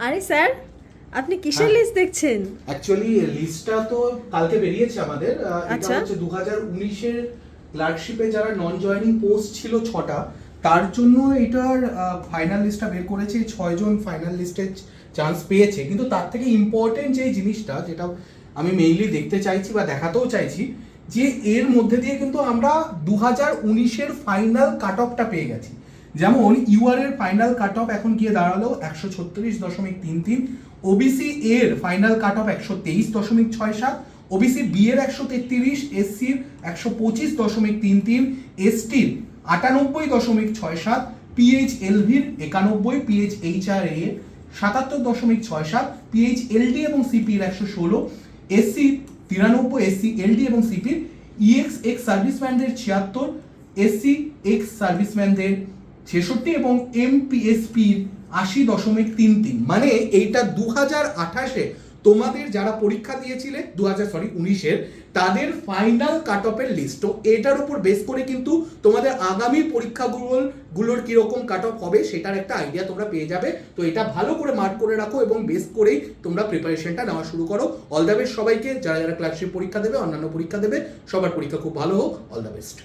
আরে স্যার, আপনি কিসের লিস্ট দেখছেন? অ্যাকচুয়ালি লিস্টটা তো কালকে বেরিয়েছে আমাদের। এটা আচ্ছা। হচ্ছে 2019-এর ক্লার্কশিপে যারা নন জয়েনিং পোস্ট ছিল 6টা, তার জন্য এটার ফাইনাল লিস্টটা বের করেছে। 6জন ফাইনাল লিস্টে চান্স পেয়েছে, কিন্তু তার থেকে ইম্পর্টেন্ট যে জিনিসটা, যেটা আমি মেইনলি দেখতে চাইছি বা দেখাতেও চাইছি, যে এর মধ্যে দিয়ে কিন্তু আমরা 2019-এর ফাইনাল কাট অফটা পেয়ে গেছি। যেমন ইউআর এর ফাইনাল কাট অফ এখন গিয়ে দাঁড়ালো 136.33, ওবিসি এর final cut off 123.67, OBC B এর 133, এসসির 125.33, এসটির 98.67, পিএইচএলভির 91, পিএইচএইচআর এর 77.67, পিএইচএলডি এবং সিপির 116, এসসি 93, এসসি এলডি এবং সিপির, ইএক্স এক্স সার্ভিসম্যানদের 76, এসসি এক্স সার্ভিসম্যানদের 66 এবং এমপিএসপির 80.33। মানে এইটা 2028-এ তোমাদের যারা পরীক্ষা দিয়েছিলে 19-এর তাদের ফাইনাল কাট অফের লিস্ট। তো এটার উপর বেস করে কিন্তু তোমাদের আগামী পরীক্ষাগুলোর কিরকম কাট অফ হবে সেটার একটা আইডিয়া তোমরা পেয়ে যাবে। তো এটা ভালো করে মার্ক করে রাখো এবং বেস করেই তোমরা প্রিপারেশনটা নেওয়া শুরু করো। অল দ্য বেস্ট সবাইকে, যারা যারা ক্লার্কশিপ পরীক্ষা দেবে, অন্যান্য পরীক্ষা দেবে, সবার পরীক্ষা খুব ভালো হোক। All the best.